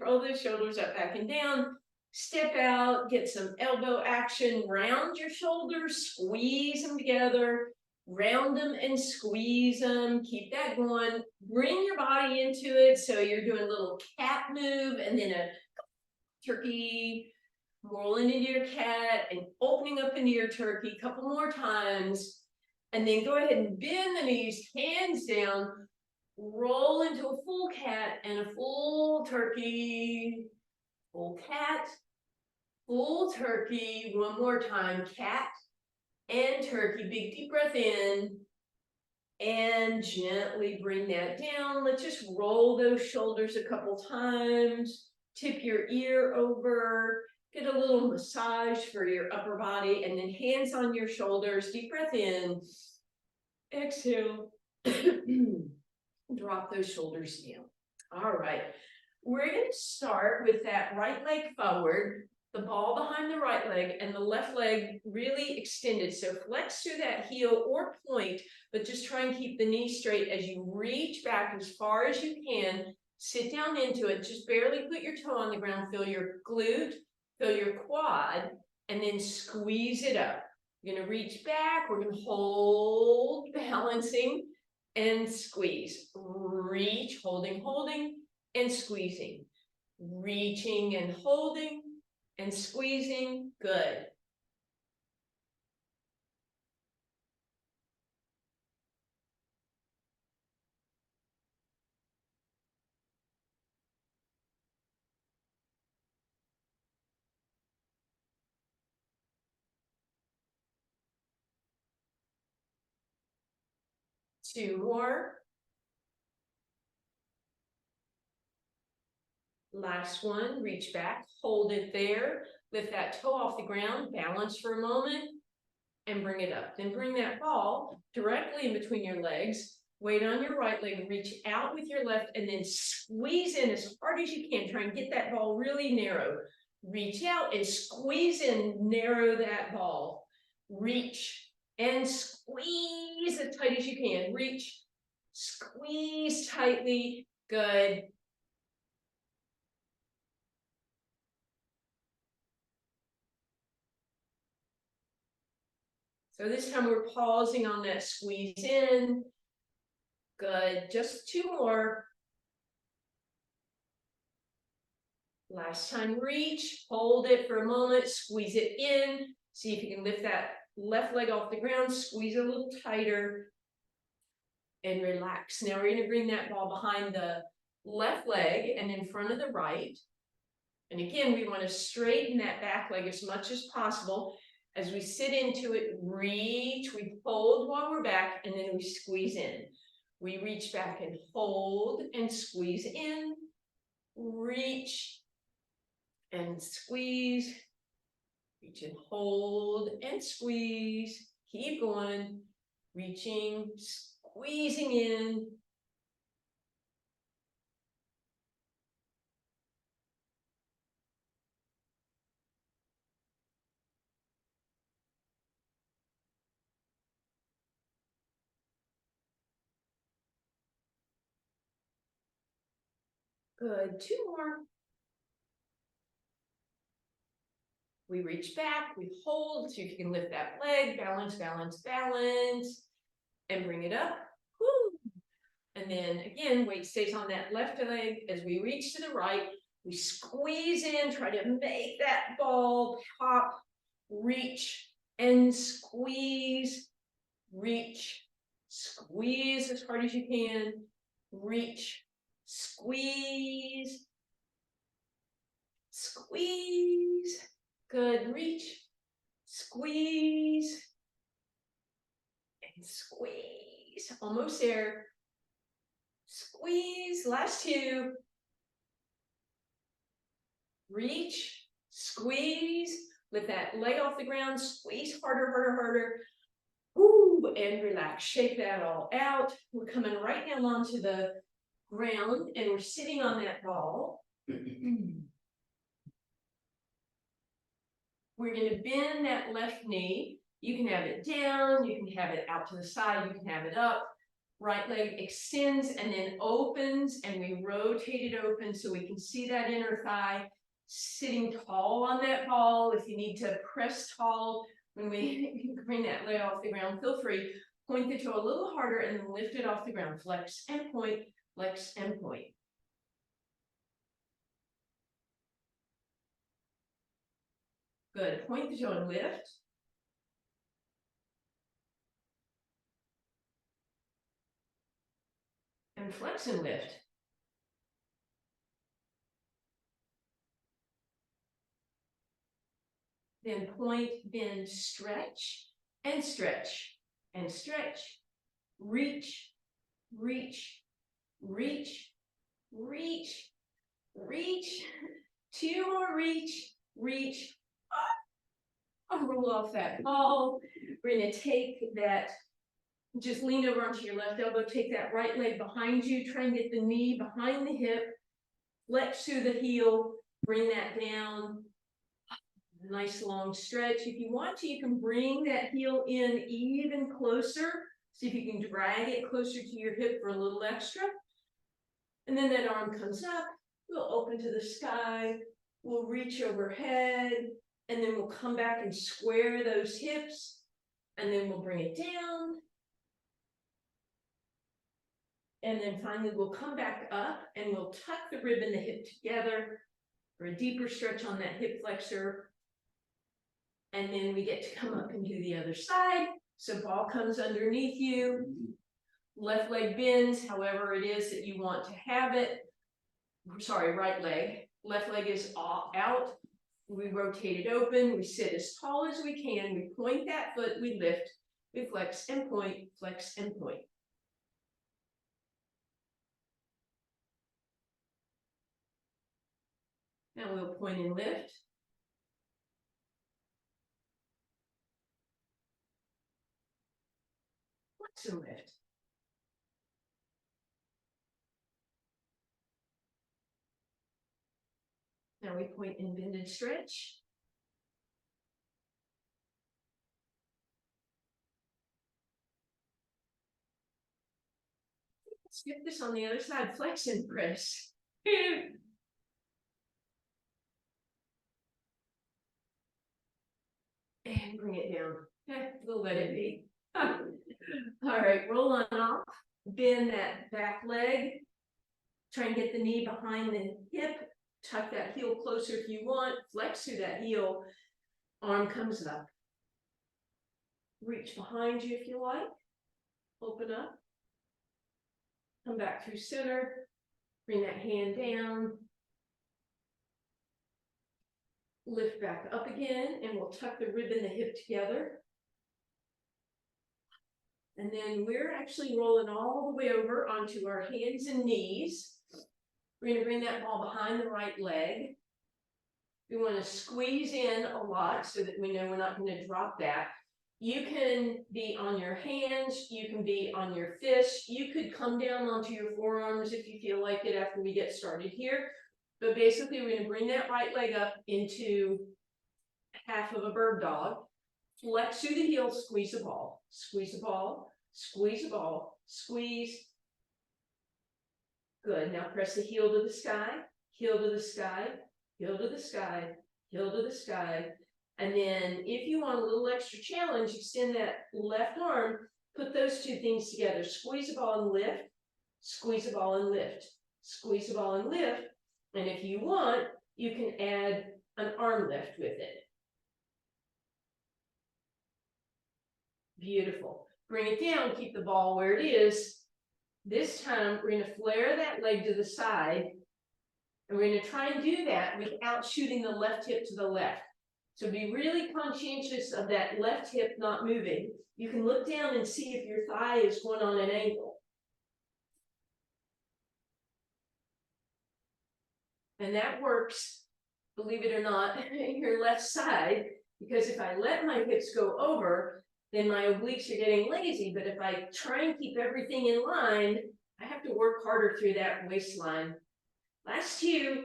Roll those shoulders up, back and down. Step out, get some elbow action, round your shoulders, squeeze them together, round them and squeeze them. Keep that going. Bring your body into it. So you're doing a little cat move and then a turkey, rolling into your cat and opening up into your turkey a couple more times. And then go ahead and bend the knees, hands down, roll into a full cat and a full turkey, full cat, full turkey. One more time, cat and turkey. Big deep breath in and gently bring that down. Let's just roll those shoulders a couple times. Tip your ear over. Get a little massage for your upper body, and then hands on your shoulders. Deep breath in. Exhale. Drop those shoulders down. All right. We're going to start with that right leg forward, the ball behind the right leg, and the left leg really extended. So flex through that heel or point, but just try and keep the knee straight as you reach back as far as you can. Sit down into it. Just barely put your toe on the ground. Feel your glute, feel your quad, and then squeeze it up. You're going to reach back. We're going to hold, balancing, and squeeze. Reach, holding, and squeezing. Reaching and holding and squeezing. Good. Two more. Last one, reach back, hold it there, lift that toe off the ground, balance for a moment, and bring it up. Then bring that ball directly in between your legs, weight on your right leg, reach out with your left, and then squeeze in as hard as you can. Try and get that ball really narrow. Reach out and squeeze in, narrow that ball. Reach and squeeze as tight as you can. Reach, squeeze tightly, good. So this time we're pausing on that squeeze in. Good, just two more. Last time, reach, hold it for a moment, squeeze it in. See if you can lift that left leg off the ground, squeeze it a little tighter, and relax. Now we're gonna bring that ball behind the left leg and in front of the right. And again, we wanna straighten that back leg as much as possible. As we sit into it, reach, we hold while we're back, and then we squeeze in. We reach back and hold and squeeze in, reach and squeeze, reach and hold and squeeze. Keep going, reaching, squeezing in. Good, two more. We reach back, we hold, see if you can lift that leg, balance, balance, balance, and bring it up. Woo. And then again, weight stays on that left leg. As we reach to the right, we squeeze in, try to make that ball pop, reach and squeeze, reach, squeeze as hard as you can, reach, squeeze, squeeze. Good, reach, squeeze, and squeeze. Almost there. Squeeze, last two. Reach, squeeze, lift that leg off the ground, squeeze harder, harder, harder. Ooh, and relax, shake that all out. We're coming right down onto the ground and we're sitting on that ball. We're going to bend that left knee. You can have it down, you can have it out to the side, you can have it up. Right leg extends and then opens, and we rotate it open so we can see that inner thigh. Sitting tall on that ball. If you need to press tall when we bring that leg off the ground, feel free. Point the toe a little harder and then lift it off the ground. Flex and point, flex and point. Good. Point the toe and lift. And flex and lift. Then point, bend, stretch, and stretch, and stretch. Reach, reach, reach, reach, reach. Two more, reach, reach. I'll roll off that ball. We're gonna take that, just lean over onto your left elbow, take that right leg behind you, try and get the knee behind the hip, flex through the heel, bring that down. Nice long stretch. If you want to, you can bring that heel in even closer. See if you can drag it closer to your hip for a little extra. And then that arm comes up. We'll open to the sky. We'll reach overhead. And then we'll come back and square those hips. And then we'll bring it down. And then finally, we'll come back up and we'll tuck the rib and the hip together for a deeper stretch on that hip flexor. And then we get to come up and do the other side. So ball comes underneath you. Left leg bends, however it is that you want to have it. Sorry, right leg. Left leg is out. We rotate it open. We sit as tall as we can. We point that foot. We lift. We flex and point, flex and point. Now we'll point and lift. Flex and lift. Now we point and bend and stretch. Skip this on the other side, flex and press. And bring it down. We'll let it be. All right, roll on off. Bend that back leg. Try and get the knee behind the hip. Tuck that heel closer if you want. Flex through that heel. Arm comes up. Reach behind you if you like. Open up. Come back through center. Bring that hand down. Lift back up again, and we'll tuck the rib and the hip together. And then we're actually rolling all the way over onto our hands and knees. We're going to bring that ball behind the right leg. We want to squeeze in a lot so that we know we're not going to drop that. You can be on your hands, you can be on your fists, you could come down onto your forearms if you feel like it after we get started here. But basically, we're going to bring that right leg up into half of a bird dog. Flex through the heel, squeeze the ball, squeeze the ball, squeeze the ball, squeeze. Good. Now press the heel to the sky, heel to the sky, heel to the sky, heel to the sky. And then if you want a little extra challenge, extend that left arm, put those two things together. Squeeze the ball and lift, squeeze the ball and lift, squeeze the ball and lift. And if you want, you can add an arm lift with it. Beautiful. Bring it down, keep the ball where it is. This time, we're going to flare that leg to the side. And we're going to try and do that without shooting the left hip to the left. So be really conscientious of that left hip not moving. You can look down and see if your thigh is going on an angle. And that works, believe it or not, your left side, because if I let my hips go over, then my obliques are getting lazy. But if I try and keep everything in line, I have to work harder through that waistline. Last two.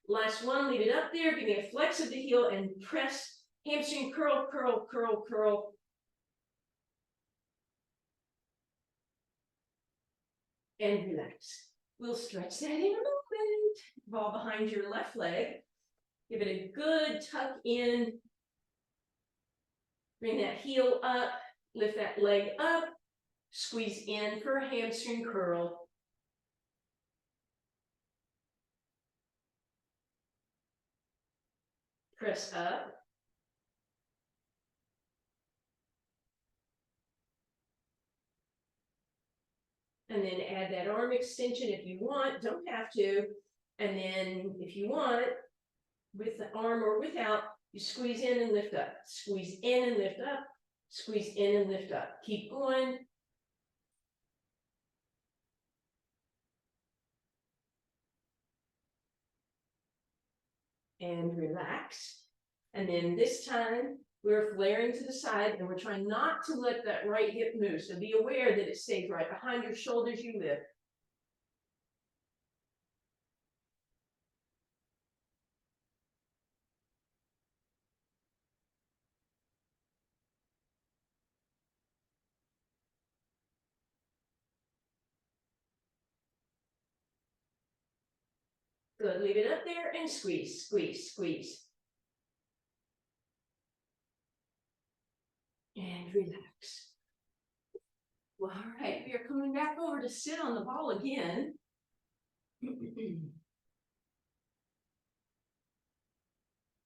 Last one, leave it up there, give me a flex of the heel and press, hamstring curl, curl, curl, curl. and relax. We'll stretch that in a moment. Ball behind your left leg. Give it a good tuck in. Bring that heel up, lift that leg up, squeeze in for a hamstring curl. Press up. And then add that arm extension if you want, don't have to. And then if you want, with the arm or without, you squeeze in and lift up, squeeze in and lift up, squeeze in and lift up. Keep going. And relax. And then this time, we're flaring to the side and we're trying not to let that right hip move. So be aware that it stays right behind your shoulders you lift. Good, leave it up there and squeeze, squeeze, squeeze. And relax. Well, all right, we are coming back over to sit on the ball again.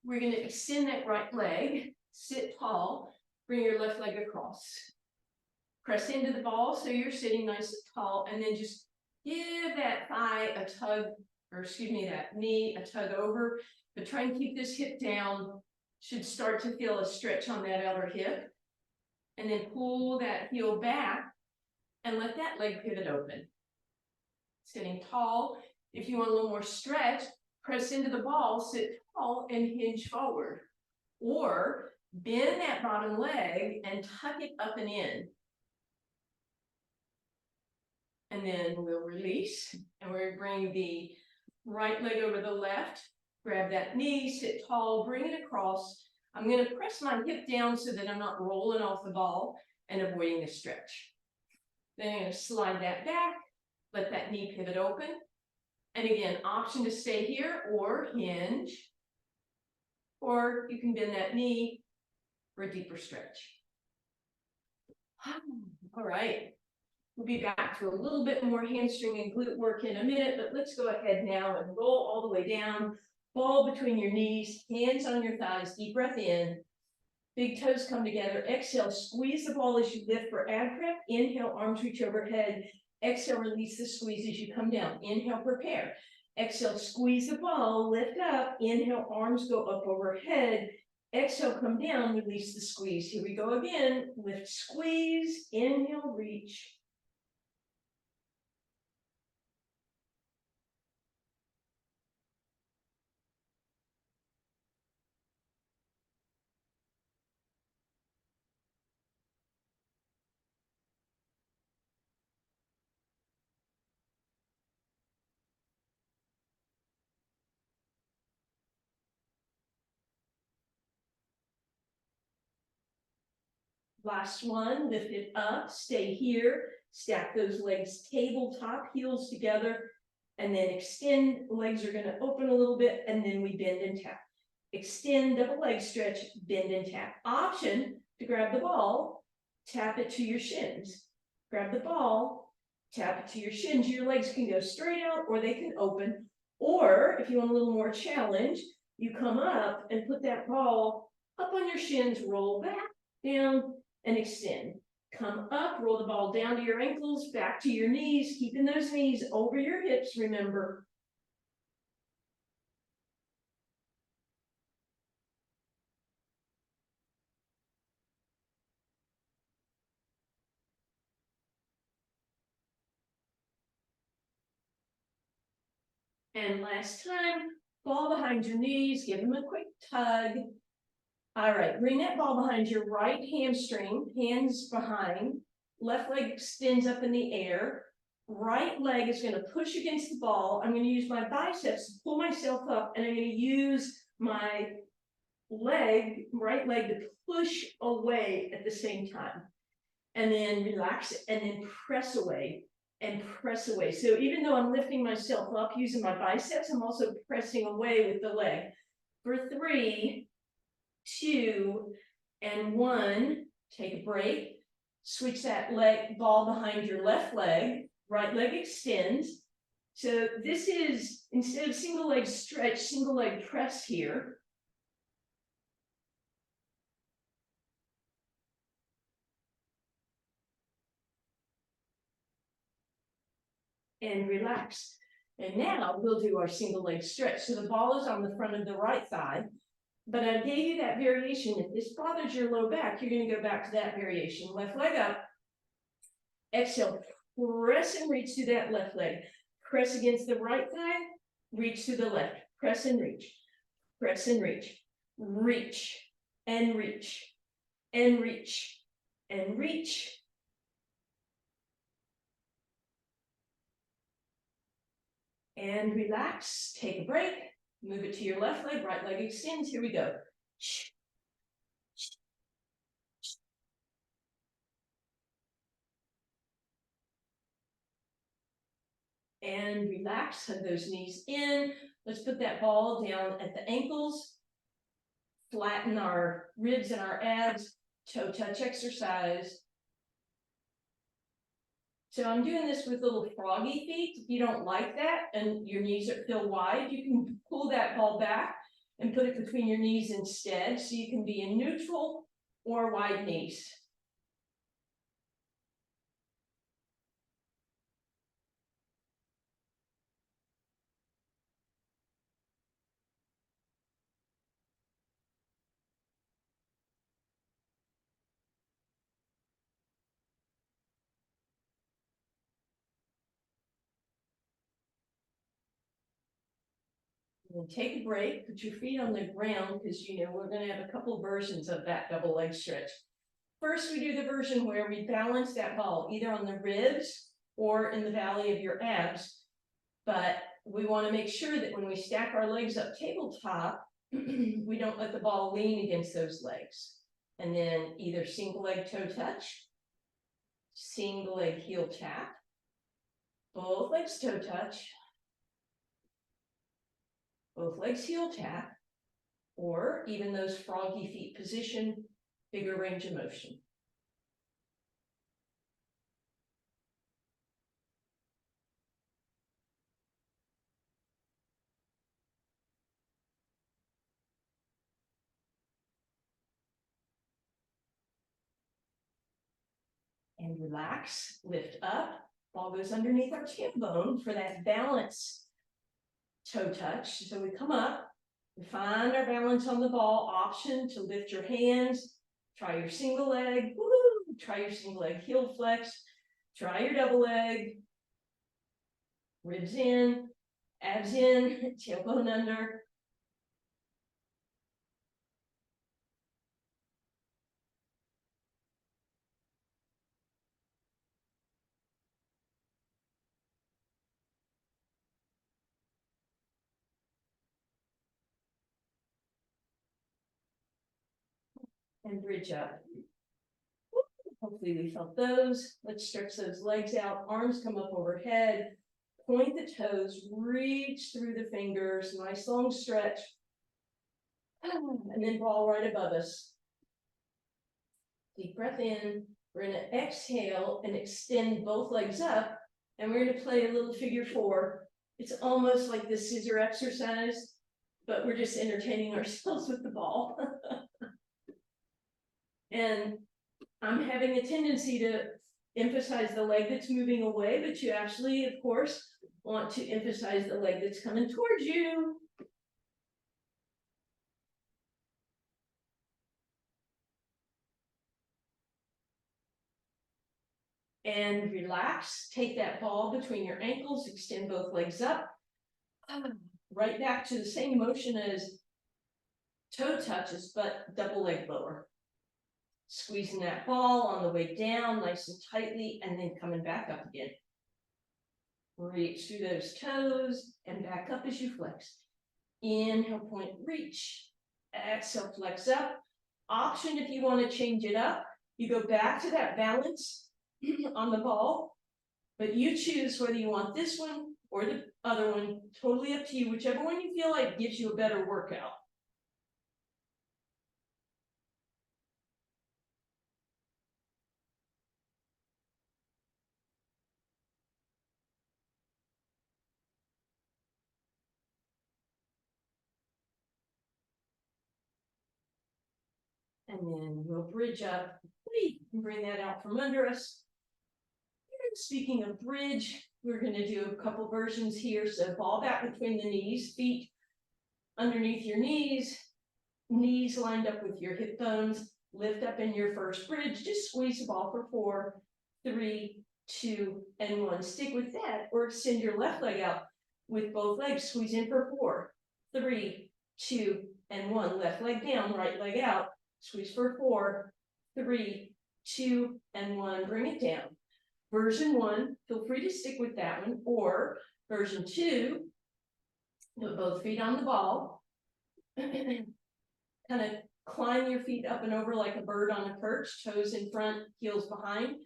We're going to extend that right leg, sit tall, bring your left leg across. Press into the ball so you're sitting nice and tall, and then just give that thigh a tug, or excuse me, that knee a tug over, but try and keep this hip down. Should start to feel a stretch on that outer hip. And then pull that heel back and let that leg pivot open. Sitting tall. If you want a little more stretch, press into the ball, sit tall, and hinge forward. Or bend that bottom leg and tuck it up and in. And then we'll release, and we'll bring the right leg over the left, grab that knee, sit tall, bring it across. I'm going to press my hip down so that I'm not rolling off the ball and avoiding the stretch. Then I'm going to slide that back, let that knee pivot open. And again, option to stay here or hinge, or you can bend that knee for a deeper stretch. All right. We'll be back to a little bit more hamstring and glute work in a minute, but let's go ahead now and roll all the way down. Ball between your knees, hands on your thighs, deep breath in. Big toes come together. Exhale, squeeze the ball as you lift for ab prep. Inhale, arms reach overhead. Exhale, release the squeeze as you come down. Inhale, prepare. Exhale, squeeze the ball, lift up. Inhale, arms go up overhead. Exhale, come down, release the squeeze. Here we go again. Lift, squeeze. Inhale, reach. Last one, lift it up, stay here, stack those legs tabletop, heels together, and then extend. Legs are going to open a little bit, and then we bend and tap. Extend, double leg stretch, bend and tap. Option to grab the ball, tap it to your shins. Grab the ball, tap it to your shins. Your legs can go straight out or they can open. Or if you want a little more challenge, you come up and put that ball up on your shins, roll back, down, and extend. Come up, roll the ball down to your ankles, back to your knees, keeping those knees over your hips, remember. And last time, ball behind your knees, give them a quick tug. All right, bring that ball behind your right hamstring, hands behind, left leg extends up in the air, right leg is going to push against the ball. I'm going to use my biceps to pull myself up, and I'm going to use my leg, right leg, to push away at the same time. And then relax and then press away. and press away. So even though I'm lifting myself up using my biceps, I'm also pressing away with the leg. For 3, 2, and 1, take a break. Switch that leg ball behind your left leg, right leg extends. So this is, instead of single leg stretch, single leg press here. And relax. And now we'll do our single leg stretch. So the ball is on the front of the right thigh, but I gave you that variation. If this bothers your low back, you're going to go back to that variation. Left leg up, exhale, press and reach through that left leg. Press against the right thigh, reach to the left, press and reach, press and reach, reach and reach and reach and reach. And relax, take a break, move it to your left leg, right leg extends. Here we go. And relax, hug those knees in. Let's put that ball down at the ankles. Flatten our ribs and our abs. Toe touch exercise. So I'm doing this with little froggy feet. If you don't like that and your knees feel wide, you can pull that ball back and put it between your knees instead. So you can be in neutral or wide knees. And take a break, put your feet on the ground, because you know we're going to have a couple versions of that double leg stretch. First, we do the version where we balance that ball either on the ribs or in the valley of your abs. But we want to make sure that when we stack our legs up tabletop, we don't let the ball lean against those legs. And then either single leg toe touch, single leg heel tap, both legs toe touch, both legs heel tap, or even those froggy feet position, bigger range of motion. And relax, lift up, ball goes underneath our tailbone for that balance toe touch. So we come up, we find our balance on the ball, option to lift your hands, try your single leg, woo, try your single leg heel flex, try your double leg, ribs in, abs in, tailbone under. And bridge up. Hopefully we felt those. Let's stretch those legs out. Arms come up overhead. Point the toes. Reach through the fingers. Nice long stretch. And then ball right above us. Deep breath in. We're going to exhale and extend both legs up. And we're going to play a little figure 4. It's almost like the scissor exercise, but we're just entertaining ourselves with the ball. And I'm having a tendency to emphasize the leg that's moving away, but you actually, of course, want to emphasize the leg that's coming towards you. And relax. Take that ball between your ankles, extend both legs up. Right back to the same motion as toe touches, but double leg lower. Squeezing that ball on the way down nice and tightly, and then coming back up again. Reach through those toes and back up as you flex. Inhale, point, reach. Exhale, flex up. Option if you want to change it up. You go back to that balance on the ball, But you choose whether you want this one or the other one, totally up to you, whichever one you feel like gives you a better workout. And then we'll bridge up, bring that out from under us. And speaking of bridge, we're going to do a couple versions here. So ball back between the knees, feet underneath your knees, knees lined up with your hip bones, lift up in your first bridge, just squeeze the ball for 4, 3, 2, and 1. Stick with that, or extend your left leg out with both legs, squeeze in for 4, 3, 2, and 1. Left leg down, right leg out, squeeze for 4, 3, 2, and 1. Bring it down. Version 1, feel free to stick with that one, or version 2, put both feet on the ball, kind of climb your feet up and over like a bird on a perch, toes in front, heels behind,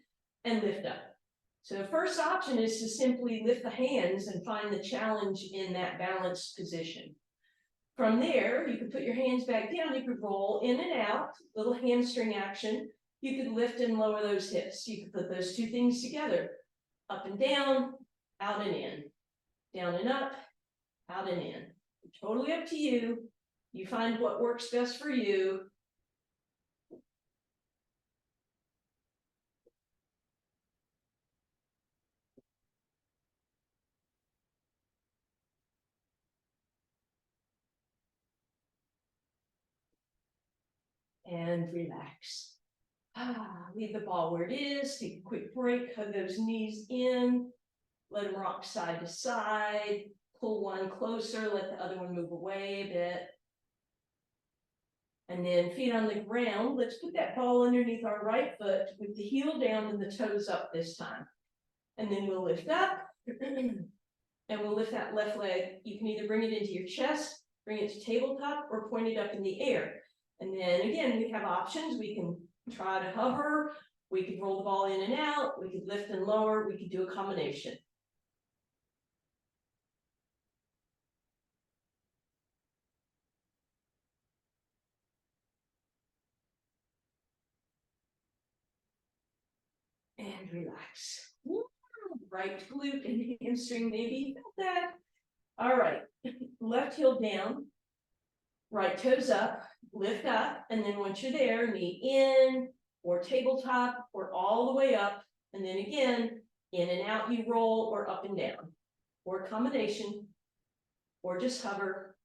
and lift up. So the first option is to simply lift the hands and find the challenge in that balanced position. From there, you could put your hands back down, you could roll in and out, little hamstring action. You could lift and lower those hips. You could put those two things together, up and down, out and in, down and up, out and in. Totally up to you. You find what works best for you. And relax. Leave the ball where it is, take a quick break, hug those knees in, let them rock side to side, pull one closer, let the other one move away a bit. And then feet on the ground, let's put that ball underneath our right foot with the heel down and the toes up this time. And then we'll lift up, and we'll lift that left leg. You can either bring it into your chest, bring it to tabletop, or point it up in the air. And then again, we have options. We can try to hover, we could roll the ball in and out, we could lift and lower, we could do a combination. And relax. Right glute and hamstring, maybe you felt that. All right, left heel down, right toes up, lift up, and then once you're there, knee in, or tabletop, or all the way up, and then again, in and out you roll, or up and down, or combination, or just hover.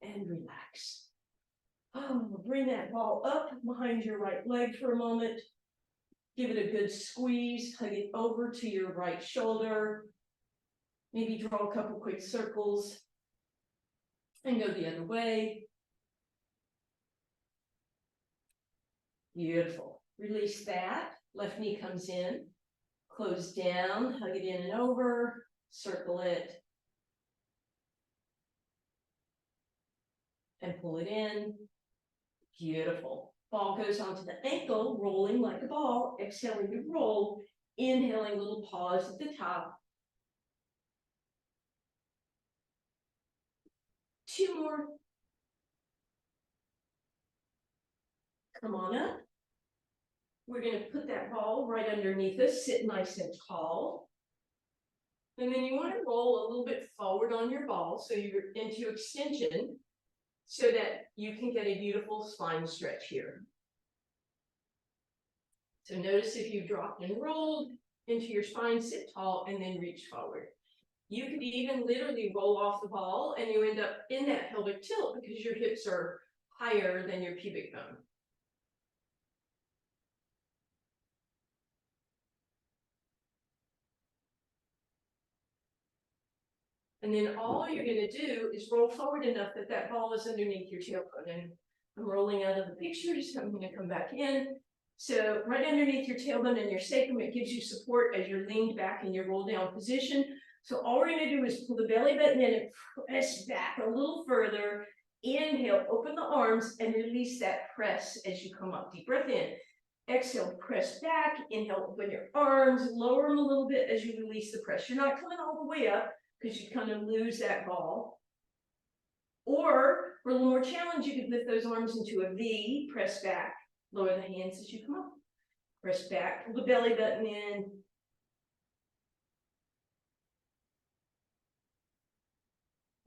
And relax. Bring that ball up behind your right leg for a moment. Give it a good squeeze, hug it over to your right shoulder. Maybe draw a couple quick circles and go the other way. Beautiful. Release that. Left knee comes in. Close down, hug it in and over, circle it, and pull it in. Beautiful. Ball goes onto the ankle, rolling like a ball, exhaling to roll, inhaling, little pause at the top. 2 more. Come on up. We're going to put that ball right underneath us, sit nice and tall. And then you want to roll a little bit forward on your ball so you're into extension so that you can get a beautiful spine stretch here. So notice if you dropped and rolled into your spine, sit tall, and then reach forward. You could even literally roll off the ball and you end up in that pelvic tilt because your hips are higher than your pubic bone. And then all you're going to do is roll forward enough that that ball is underneath your tailbone. And I'm rolling out of the picture, so I'm going to come back in. So right underneath your tailbone and your sacrum, it gives you support as you're leaned back in your roll down position. So all we're gonna do is pull the belly button in and press back a little further. Inhale, open the arms and release that press as you come up. Deep breath in. Exhale, press back. Inhale, open your arms, lower them a little bit as you release the press. You're not coming all the way up because you kind of lose that ball. Or for a little more challenge, you could lift those arms into a V, press back, lower the hands as you come up. Press back, pull the belly button in.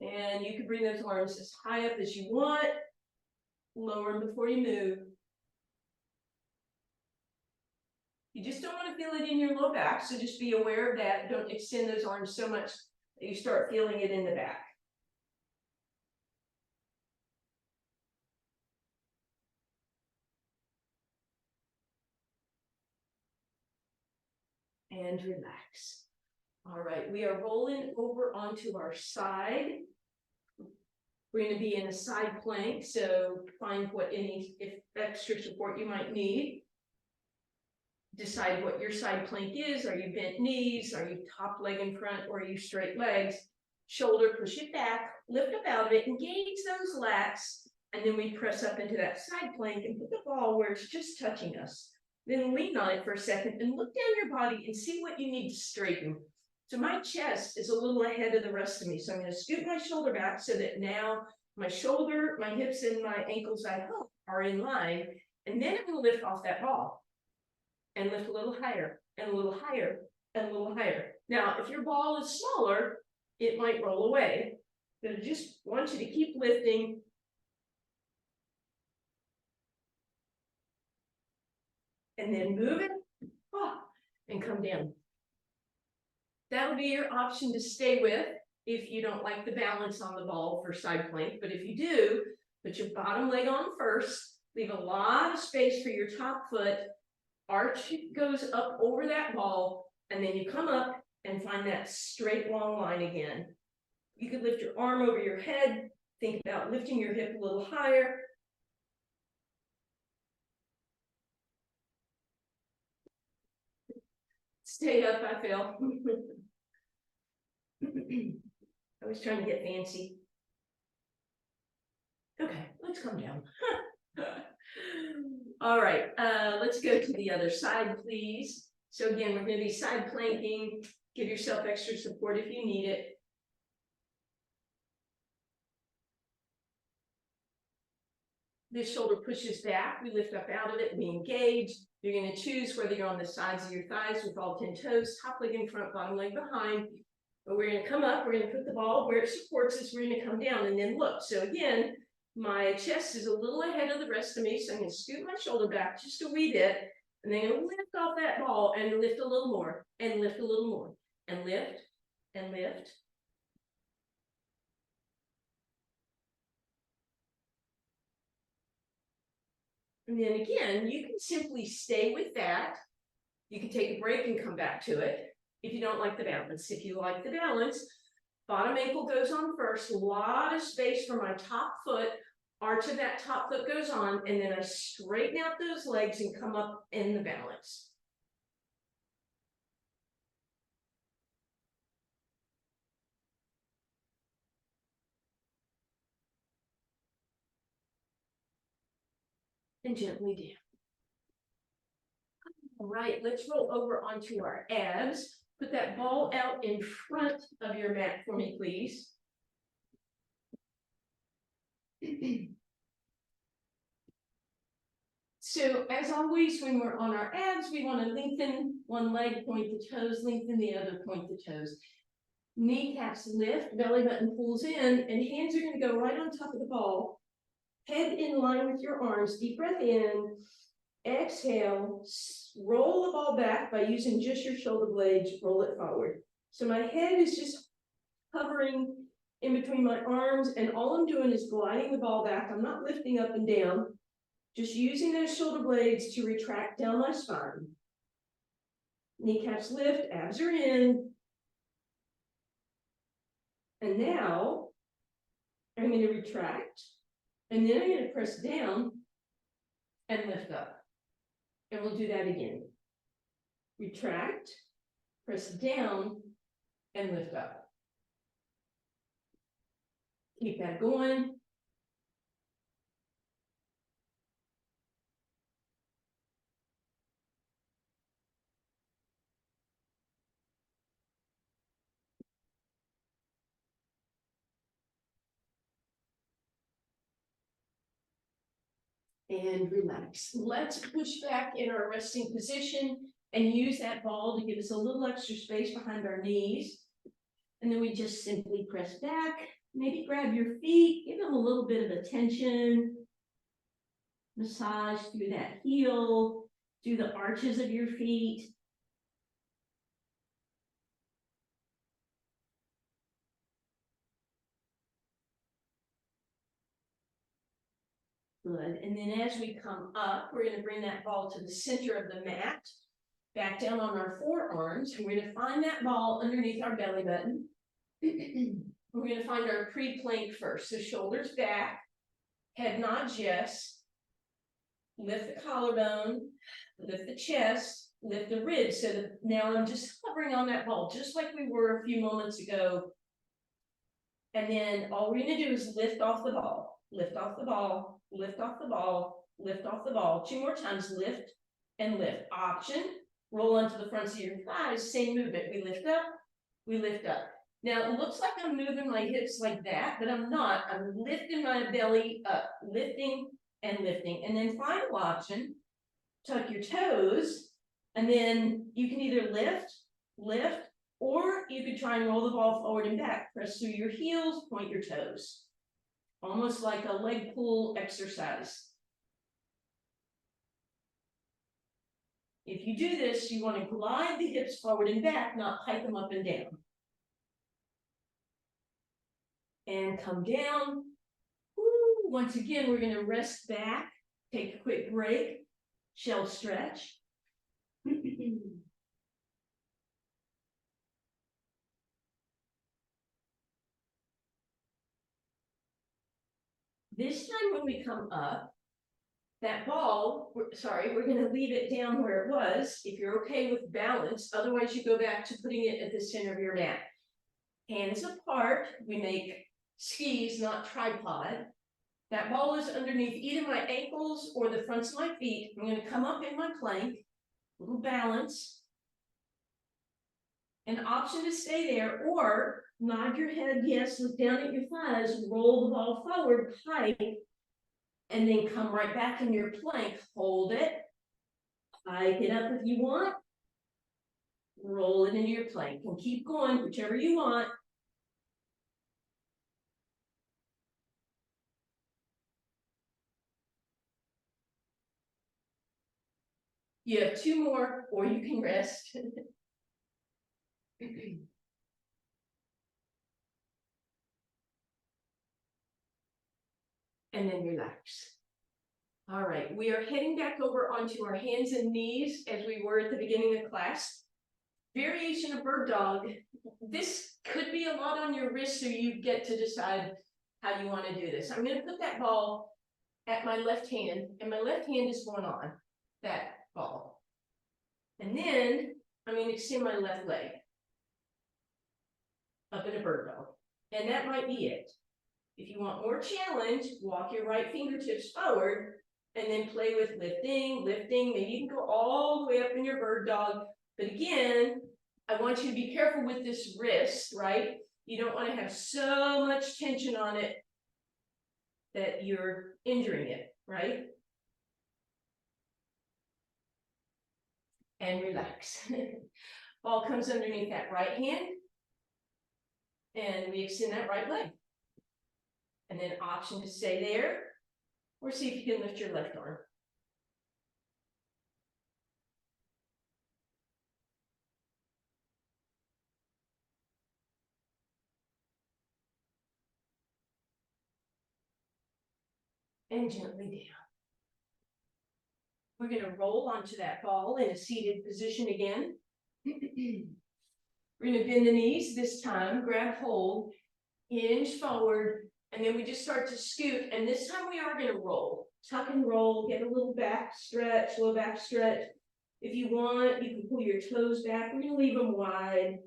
And you can bring those arms as high up as you want. Lower them before you move. You just don't want to feel it in your low back, so just be aware of that. Don't extend those arms so much that you start feeling it in the back. And relax. All right, we are rolling over onto our side. We're going to be in a side plank, so find if extra support you might need. Decide what your side plank is. Are you bent knees? Are you top leg in front? Or are you straight legs? Shoulder, push it back, lift up out of it, engage those lats, and then we press up into that side plank and put the ball where it's just touching us. Then lean on it for a second and look down your body and see what you need to straighten. So my chest is a little ahead of the rest of me. So I'm going to scoot my shoulder back so that now my shoulder, my hips, and my ankles, I hope, are in line. And then I'm going to lift off that ball and lift a little higher and a little higher and a little higher. Now, if your ball is smaller, it might roll away. But I just want you to keep lifting. And then move it and come down. That'll be your option to stay with if you don't like the balance on the ball for side plank. But if you do, put your bottom leg on first, leave a lot of space for your top foot, arch goes up over that ball, and then you come up and find that straight long line again. You could lift your arm over your head, think about lifting your hip a little higher. Stay up, I feel. I was trying to get fancy. Okay, let's come down. All right, let's go to the other side, please. So again, we're going to be side planking. Give yourself extra support if you need it. This shoulder pushes back. We lift up out of it. We engage. You're going to choose whether you're on the sides of your thighs with all 10 toes, top leg in front, bottom leg behind. But we're going to come up. We're going to put the ball where it supports us. We're going to come down and then look. So again, my chest is a little ahead of the rest of me. So I'm going to scoot my shoulder back just a wee bit. And then I'm going to lift off that ball and lift a little more and lift a little more and lift and lift. And then again, you can simply stay with that. You can take a break and come back to it if you don't like the balance. If you like the balance, bottom ankle goes on first, a lot of space for my top foot, arch of that top foot goes on, and then I straighten out those legs and come up in the balance. And gently down. All right, let's roll over onto our abs. Put that ball out in front of your mat for me, please. So as always, when we're on our abs, we want to lengthen one leg, point the toes, lengthen the other, point the toes. Kneecaps lift, belly button pulls in, and hands are going to go right on top of the ball. Head in line with your arms. Deep breath in. Exhale. Roll the ball back by using just your shoulder blades. Roll it forward. So my head is just hovering in between my arms, and all I'm doing is gliding the ball back. I'm not lifting up and down. Just using those shoulder blades to retract down my spine. Kneecaps lift, abs are in. And now I'm going to retract, and then I'm going to press down and lift up. And we'll do that again. Retract, press down, and lift up. Keep that going. And relax. Let's push back in our resting position and use that ball to give us a little extra space behind our knees. And then we just simply press back, maybe grab your feet, give them a little bit of attention. Massage through that heel, through the arches of your feet. Good, and then as we come up, we're gonna bring that ball to the center of the mat, back down on our forearms, and we're gonna find that ball underneath our belly button. We're gonna find our pre-plank first, so shoulders back, head nods yes, lift the collarbone, lift the chest, lift the ribs, so that now I'm just hovering on that ball, just like we were a few moments ago. And then all we're gonna do is lift off the ball, lift off the ball, lift off the ball, lift off the ball. 2 more times, lift and lift. Option, roll onto the fronts of your thighs, same movement. We lift up, we lift up. Now it looks like I'm moving my hips like that, but I'm not. I'm lifting my belly up, lifting and lifting. And then final option, tuck your toes, and then you can either lift, or you could try and roll the ball forward and back. Press through your heels, point your toes. Almost like a leg pull exercise. If you do this, you want to glide the hips forward and back, not pike them up and down. And come down. Woo. Once again, we're going to rest back, take a quick break, shell stretch. This time when we come up, that ball, we're going to leave it down where it was, if you're okay with balance. Otherwise, you go back to putting it at the center of your mat. Hands apart, we make skis, not tripod. That ball is underneath either my ankles or the fronts of my feet. I'm going to come up in my plank, little balance. An option to stay there, or nod your head, yes, look down at your thighs, roll the ball forward, pike, and then come right back in your plank. Hold it, pike it up if you want, roll it into your plank, and keep going, whichever you want. You have 2 more, or you can rest. And then relax. All right, we are heading back over onto our hands and knees as we were at the beginning of class. Variation of bird dog. This could be a lot on your wrist, so you get to decide how you want to do this. I'm going to put that ball at my left hand, and my left hand is going on that ball. And then I'm going to extend my left leg up in a bird dog. And that might be it. If you want more challenge, walk your right fingertips forward and then play with lifting, maybe you can go all the way up in your bird dog. But again, I want you to be careful with this wrist, right? You don't want to have so much tension on it that you're injuring it, right? And relax. Ball comes underneath that right hand, and we extend that right leg. And then option to stay there, or see if you can lift your left arm. And gently down. We're going to roll onto that ball in a seated position again. We're going to bend the knees this time, grab hold, hinge forward, and then we just start to scoot. And this time we are going to roll. Tuck and roll, get a little back stretch, low back stretch. If you want, you can pull your toes back. We're going to leave them wide.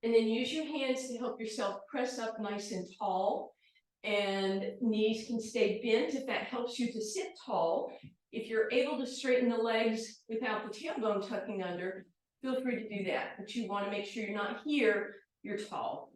And then use your hands to help yourself press up nice and tall. And knees can stay bent if that helps you to sit tall. If you're able to straighten the legs without the tailbone tucking under, feel free to do that. But you want to make sure you're not here, you're tall.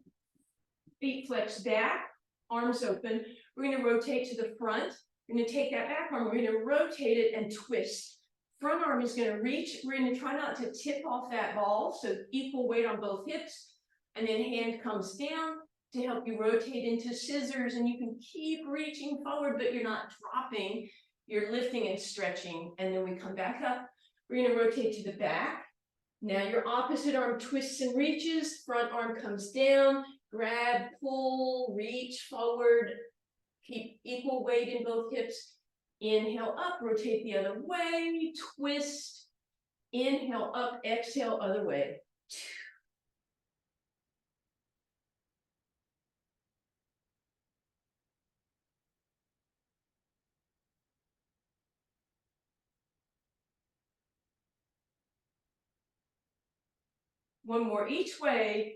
Feet flex back, arms open. We're going to rotate to the front. We're going to take that back arm, we're going to rotate it and twist. Front arm is going to reach. We're going to try not to tip off that ball, so equal weight on both hips. And then hand comes down to help you rotate into scissors, and you can keep reaching forward, but you're not dropping. You're lifting and stretching, and then we come back up. We're going to rotate to the back. Now your opposite arm twists and reaches. Front arm comes down. Grab, pull, reach forward. Keep equal weight in both hips. Inhale up, rotate the other way, twist. Inhale up, exhale other way. One more each way.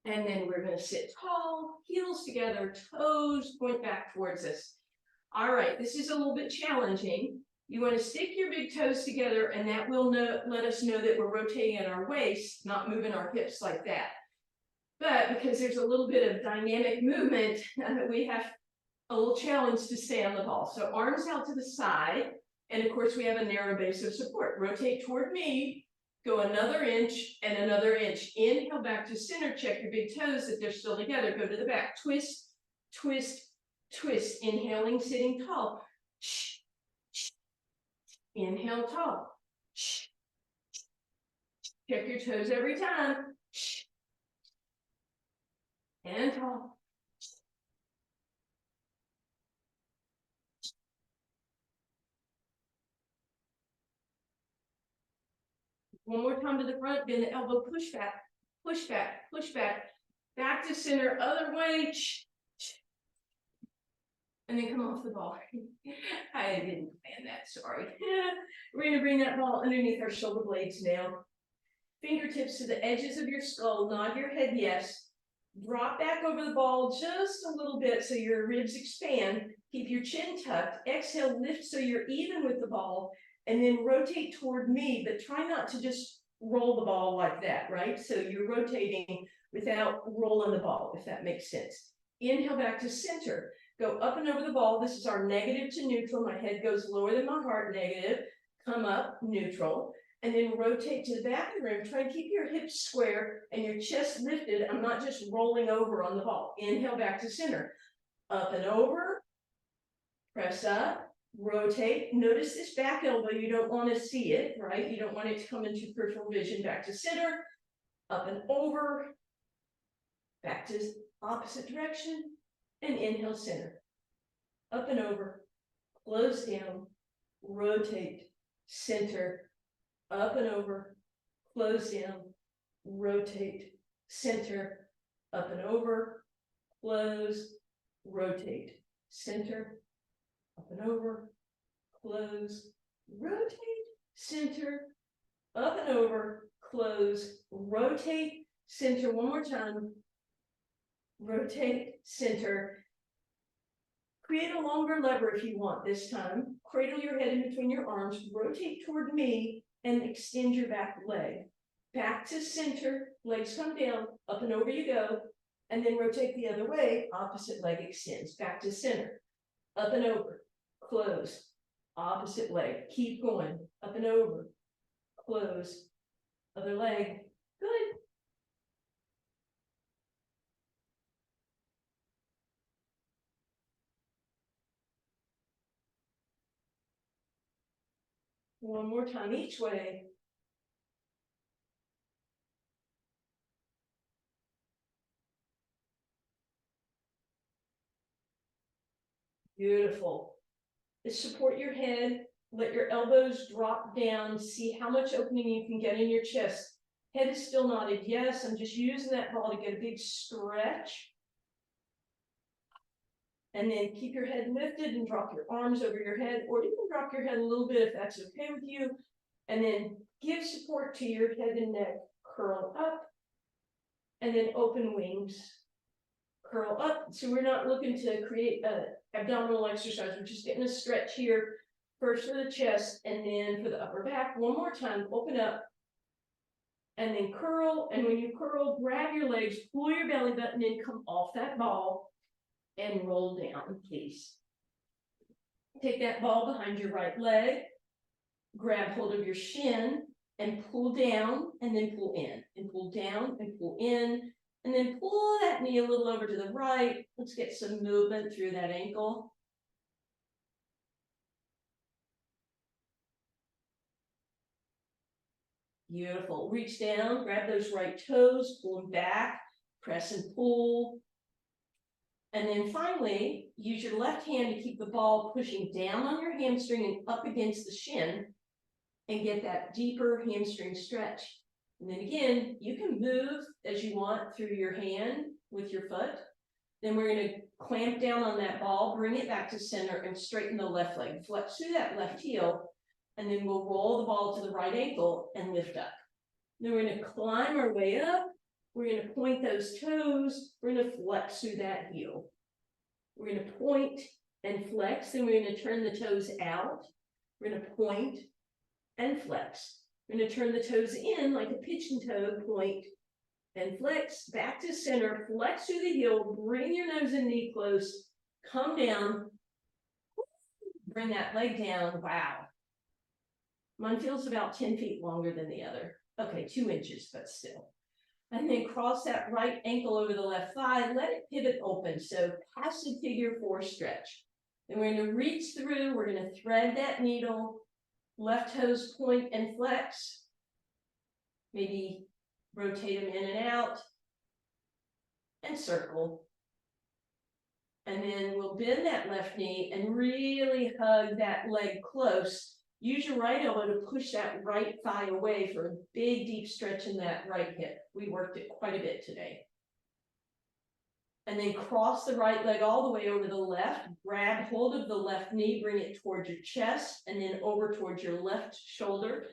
And then we're going to sit tall, heels together, toes point back towards us. All right, this is a little bit challenging. You want to stick your big toes together, and that will let us know that we're rotating at our waist, not moving our hips like that. But because there's a little bit of dynamic movement, we have a little challenge to stay on the ball. So arms out to the side, and of course we have a narrow base of support. Rotate toward me, go another inch and another inch. Inhale back to center, check your big toes that they're still together. Go to the back, twist, twist, twist. Inhaling, sitting tall. Inhale tall. Check your toes every time. And tall. One more time to the front, bend the elbow, push back, push back, push back. Back to center, other way. And then come off the ball. I didn't plan that, sorry. We're going to bring that ball underneath our shoulder blades now. Fingertips to the edges of your skull, nod your head yes. Drop back over the ball just a little bit so your ribs expand. Keep your chin tucked. Exhale, lift so you're even with the ball. And then rotate toward me, but try not to just roll the ball like that, right? So you're rotating without rolling the ball, if that makes sense. Inhale back to center. Go up and over the ball. This is our negative to neutral. My head goes lower than my heart, negative. Come up, neutral. And then rotate to the back of the room. Try and keep your hips square and your chest lifted. I'm not just rolling over on the ball. Inhale back to center. Up and over. Press up. Rotate. Notice this back elbow. You don't want to see it, right? You don't want it to come into peripheral vision. Back to center. Up and over. Back to opposite direction. And inhale center. Up and over. Close down. Rotate. Center. Up and over, close down, rotate, center, up and over, close, rotate, center, up and over, close, rotate, center, up and over, close, rotate, center. One more time. Rotate, center. Create a longer lever if you want this time. Cradle your head in between your arms, rotate toward me, and extend your back leg. Back to center, legs come down, up and over you go, and then rotate the other way, opposite leg extends. Back to center, up and over, close, opposite leg. Keep going, up and over, close, other leg. Good. One more time each way. Beautiful. Support your head, let your elbows drop down, see how much opening you can get in your chest. Head is still nodded. Yes, I'm just using that ball to get a big stretch. And then keep your head lifted and drop your arms over your head, or you can drop your head a little bit if that's okay with you. And then Give support to your head and neck, curl up, and then open wings, curl up. So we're not looking to create an abdominal exercise, we're just getting a stretch here, first for the chest, and then for the upper back. One more time, open up, and then curl, and when you curl, grab your legs, pull your belly button in, come off that ball, and roll down, please. Take that ball behind your right leg, grab hold of your shin, and pull down, and then pull in, and pull down, and pull in, and then pull that knee a little over to the right. Let's get some movement through that ankle. Beautiful. Reach down, grab those right toes, pull them back, press and pull. And then finally, use your left hand to keep the ball pushing down on your hamstring and up against the shin and get that deeper hamstring stretch. And then again, you can move as you want through your hand with your foot. Then we're going to clamp down on that ball, bring it back to center and straighten the left leg. Flex through that left heel, and then we'll roll the ball to the right ankle and lift up. Then we're going to climb our way up. We're going to point those toes. We're going to flex through that heel. We're going to point and flex. Then we're going to turn the toes out. We're going to point and flex. We're going to turn the toes in like a pigeon toe, point and flex. Back to center. Flex through the heel. Bring your nose and knee close. Come down. Bring that leg down. Wow. Mine feels about 10 feet longer than the other. Okay, 2 inches, but still. And then cross that right ankle over the left thigh. Let it pivot open. So passive figure 4 stretch. Then we're going to reach through. We're going to thread that needle. Left toes point and flex. Maybe rotate them in and out. And circle. And then we'll bend that left knee and really hug that leg close. Use your right elbow to push that right thigh away for a big, deep stretch in that right hip. We worked it quite a bit today. And then cross the right leg all the way over the left. Grab hold of the left knee, bring it towards your chest, and then over towards your left shoulder.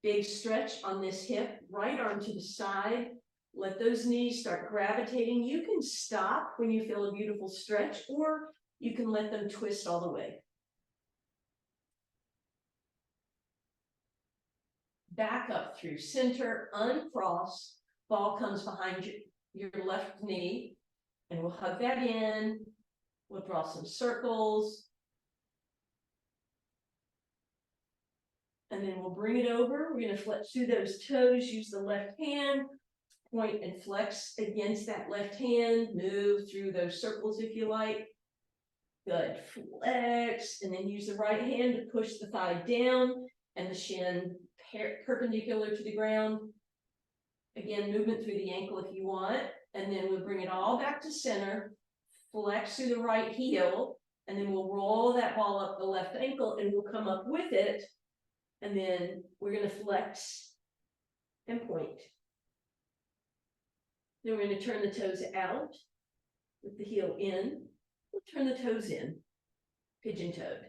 Big stretch on this hip. Right arm to the side. Let those knees start gravitating. You can stop when you feel a beautiful stretch, or you can let them twist all the way. Back up through center, uncross, ball comes behind your left knee, and we'll hug that in. We'll draw some circles. And then we'll bring it over. We're going to flex through those toes, use the left hand, point and flex against that left hand, move through those circles if you like. Good, flex, and then use the right hand to push the thigh down and the shin perpendicular to the ground. Again, movement through the ankle if you want, and then we'll bring it all back to center, flex through the right heel, and then we'll roll that ball up the left ankle and we'll come up with it, and then we're going to flex and point. Then we're going to turn the toes out with the heel in. We'll turn the toes in, pigeon-toed.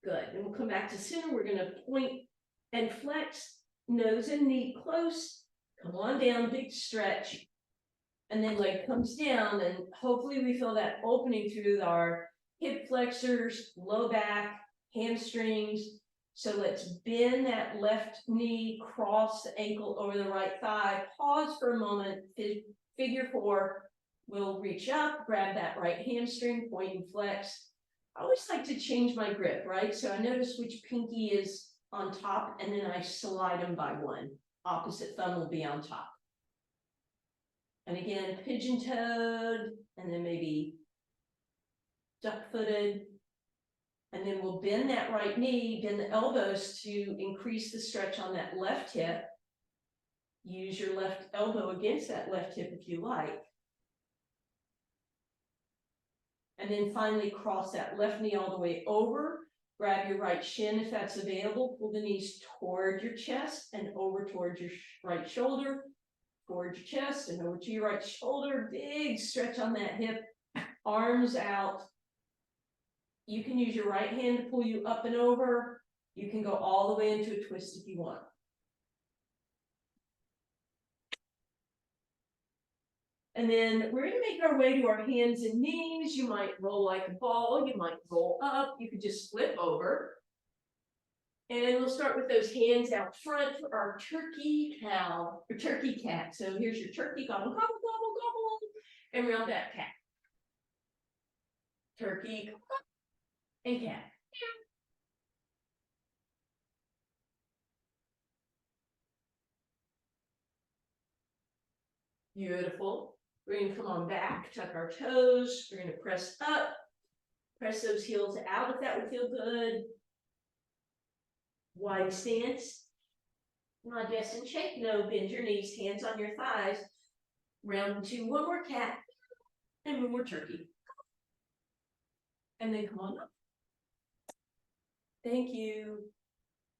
Good, and we'll come back to center. We're going to point and flex, nose and knee close. Come on down, big stretch. And then leg comes down, and hopefully we feel that opening through our hip flexors, low back, hamstrings. So let's bend that left knee, cross the ankle over the right thigh. Pause for a moment, figure 4. We'll reach up, grab that right hamstring, point and flex. I always like to change my grip, right? So I notice which pinky is on top, and then I slide them by 1. Opposite thumb will be on top. And again, pigeon-toed, and then maybe duck-footed. And then we'll bend that right knee, bend the elbows to increase the stretch on that left hip. Use your left elbow against that left hip if you like. And then finally cross that left knee all the way over. Grab your right shin if that's available. Pull the knees toward your chest and over towards your right shoulder. Towards your chest and over to your right shoulder. Big stretch on that hip. Arms out. You can use your right hand to pull you up and over. You can go all the way into a twist if you want. And then we're gonna make our way to our hands and knees. You might roll like a ball, you might roll up, you could just flip over. And we'll start with those hands out front for our turkey cow, or turkey cat. So here's your turkey, gobble, gobble, gobble, gobble, and round that cat. Turkey, and cat. Beautiful. We're gonna come on back, tuck our toes. We're gonna press up, press those heels out if that would feel good. Wide stance. Not just in shake, no, bend your knees, hands on your thighs. Round two, one more cat, and one more turkey. And then come on up. Thank you.